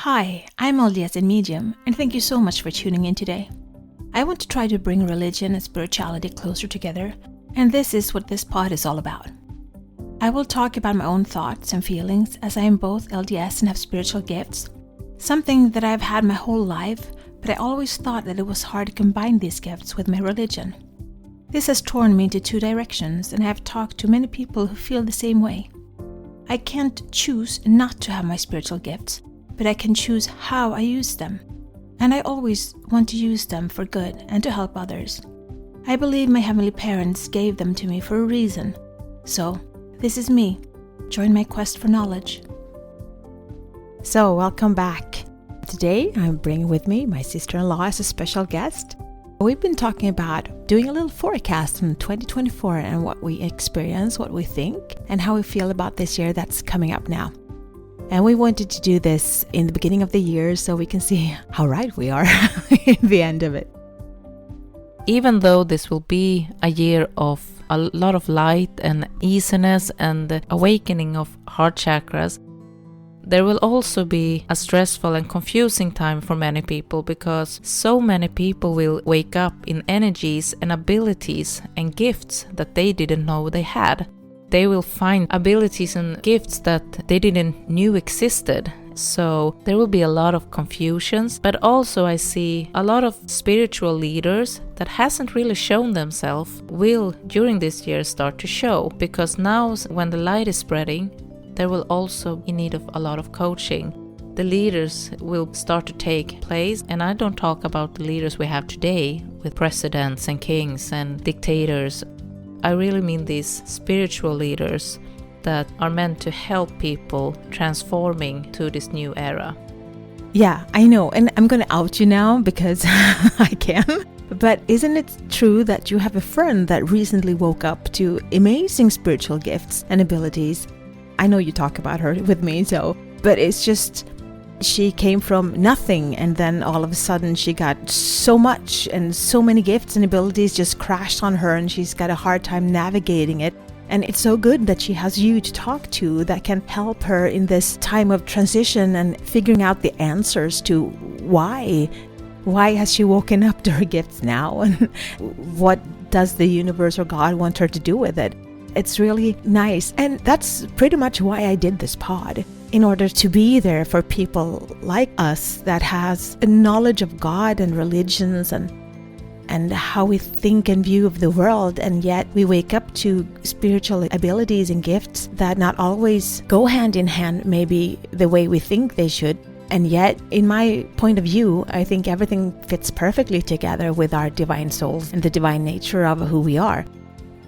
Hi, I'm LDS in Medium, and thank you so much for tuning in today. I want to try to bring religion and spirituality closer together, and this is what this pod is all about. I will talk about my own thoughts and feelings as I am both LDS and have spiritual gifts, something that I've had my whole life, but I always thought that it was hard to combine these gifts with my religion. This has torn me into two directions, and I have talked to many people who feel the same way. I can't choose not to have my spiritual gifts, but I can choose how I use them. And I always want to use them for good and to help others. I believe my heavenly parents gave them to me for a reason. So, this is me. Join my quest for knowledge. So, welcome back. Today, I'm bringing with me my sister-in-law as a special guest. We've been talking about doing a little forecast in 2024 and what we experience, what we think, and how we feel about this year that's coming up now. And we wanted to do this in the beginning of the year so we can see how right we are in the end of it. Even though this will be a year of a lot of light and easiness and the awakening of heart chakras, there will also be a stressful and confusing time for many people because so many people will wake up in energies and abilities and gifts that they didn't know they had. They will find abilities and gifts that they didn't knew existed. So there will be a lot of confusions, but also I see a lot of spiritual leaders that hasn't really shown themselves will during this year start to show, because now when the light is spreading, there will also be need of a lot of coaching. The leaders will start to take place, and I don't talk about the leaders we have today with presidents and kings and dictators. I really mean these spiritual leaders that are meant to help people transforming to this new era. Yeah, I know. And I'm going to out you now because I can. But isn't it true that you have a friend that recently woke up to amazing spiritual gifts and abilities? I know you talk about her with me, but it's just she came from nothing, and then all of a sudden she got so much, and so many gifts and abilities just crashed on her, and she's got a hard time navigating it. And it's so good that she has you to talk to that can help her in this time of transition and figuring out the answers to why has she woken up to her gifts now, and what does the universe or God want her to do with it. It's really nice, and that's pretty much why I did this pod. In order to be there for people like us that has a knowledge of God and religions and how we think and view of the world, and yet we wake up to spiritual abilities and gifts that not always go hand in hand maybe the way we think they should. And yet, in my point of view, I think everything fits perfectly together with our divine souls and the divine nature of who we are.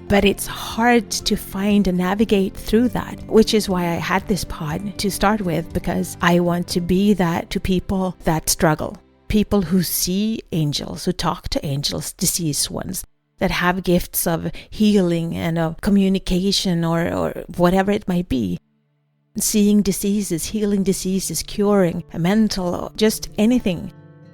But it's hard to find and navigate through that, which is why I had this pod to start with, because I want to be that to people that struggle. People who see angels, who talk to angels, deceased ones, that have gifts of healing and of communication or whatever it might be. Seeing diseases, healing diseases, curing, mental, just anything.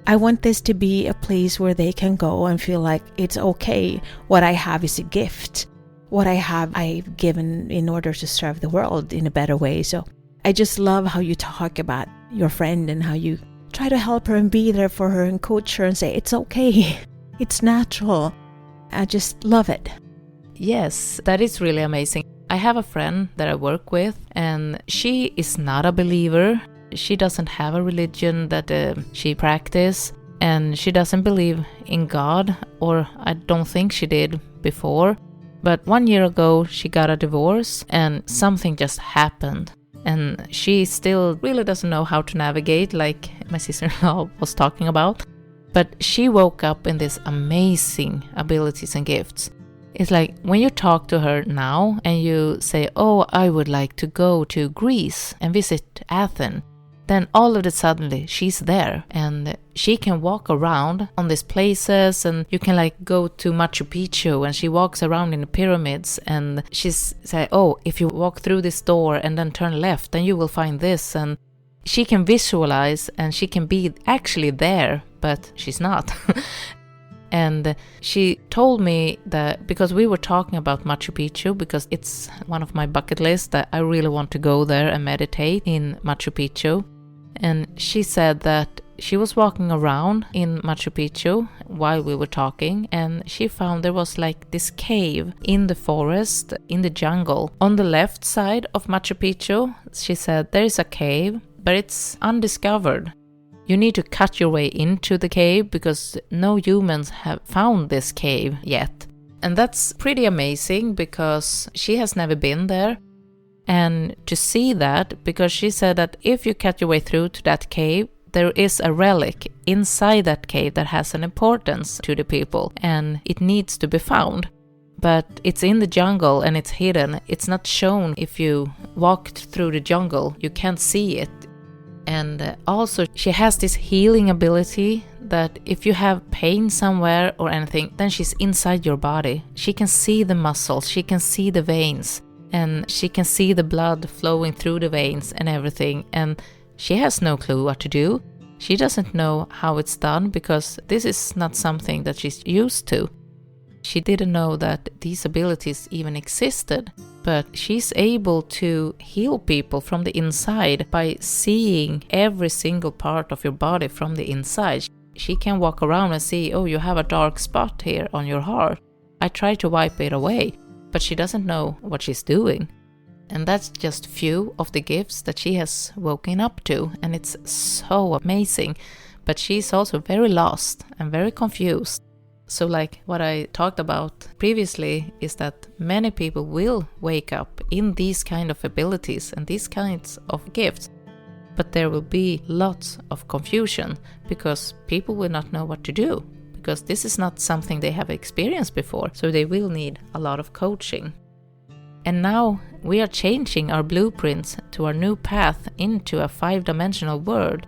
I want this to be a place where they can go and feel like it's okay. What I have is a gift. What I have, I've given in order to serve the world in a better way. So I just love how you talk about your friend and how you try to help her and be there for her and coach her and say, it's okay. It's natural. I just love it. Yes, that is really amazing. I have a friend that I work with, and she is not a believer. She doesn't have a religion that she practices, and she doesn't believe in God, or I don't think she did before. But 1 year ago, she got a divorce, and something just happened. And she still really doesn't know how to navigate, like my sister-in-law was talking about. But she woke up in these amazing abilities and gifts. It's like when you talk to her now and you say, oh, I would like to go to Greece and visit Athens. Then all of a sudden she's there and she can walk around on these places, and you can like go to Machu Picchu and she walks around in the pyramids, and she's say, oh, if you walk through this door and then turn left, then you will find this. And she can visualize and she can be actually there, but she's not. And she told me that because we were talking about Machu Picchu, because it's one of my bucket lists that I really want to go there and meditate in Machu Picchu. And she said that she was walking around in Machu Picchu while we were talking, and she found there was like this cave in the forest, in the jungle. On the left side of Machu Picchu, she said there is a cave, but it's undiscovered. You need to cut your way into the cave because no humans have found this cave yet. And that's pretty amazing because she has never been there. And to see that, because she said that if you cut your way through to that cave, there is a relic inside that cave that has an importance to the people and it needs to be found. But it's in the jungle and it's hidden. It's not shown if you walked through the jungle. You can't see it. And also she has this healing ability that if you have pain somewhere or anything, then she's inside your body. She can see the muscles, she can see the veins, and she can see the blood flowing through the veins and everything. And she has no clue what to do. She doesn't know how it's done because this is not something that she's used to. She didn't know that these abilities even existed, but she's able to heal people from the inside by seeing every single part of your body from the inside. She can walk around and see, oh, you have a dark spot here on your heart. I try to wipe it away, but she doesn't know what she's doing. And that's just few of the gifts that she has woken up to, and it's so amazing. But she's also very lost and very confused. So like what I talked about previously is that many people will wake up in these kind of abilities and these kinds of gifts. But there will be lots of confusion because people will not know what to do, because this is not something they have experienced before. So they will need a lot of coaching. And now we are changing our blueprints to our new path into a 5-dimensional world.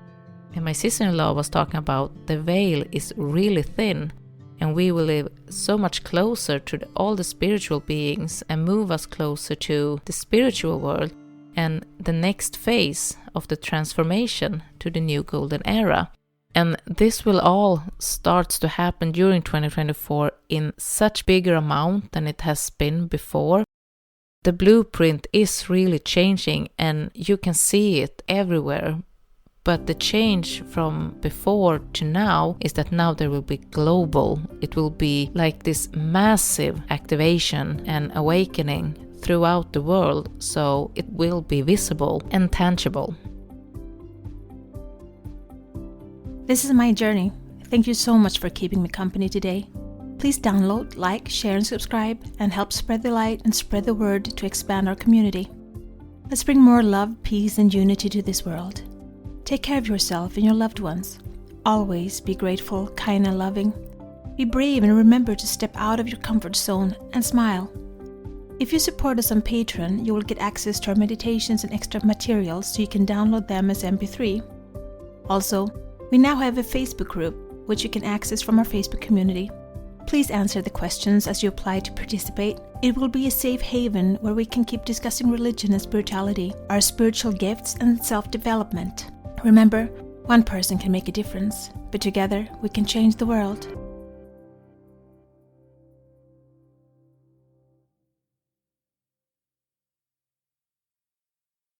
And my sister-in-law was talking about the veil is really thin, and we will live so much closer to all the spiritual beings and move us closer to the spiritual world and the next phase of the transformation to the new golden era. And this will all start to happen during 2024 in such bigger amount than it has been before. The blueprint is really changing and you can see it everywhere. But the change from before to now is that now there will be global. It will be like this massive activation and awakening throughout the world, so it will be visible and tangible. This is my journey. Thank you so much for keeping me company today. Please download, like, share, and subscribe, and help spread the light and spread the word to expand our community. Let's bring more love, peace, and unity to this world. Take care of yourself and your loved ones. Always be grateful, kind, and loving. Be brave and remember to step out of your comfort zone and smile. If you support us on Patreon, you will get access to our meditations and extra materials so you can download them as MP3. Also, we now have a Facebook group, which you can access from our Facebook community. Please answer the questions as you apply to participate. It will be a safe haven where we can keep discussing religion and spirituality, our spiritual gifts, and self-development. Remember, one person can make a difference, but together we can change the world.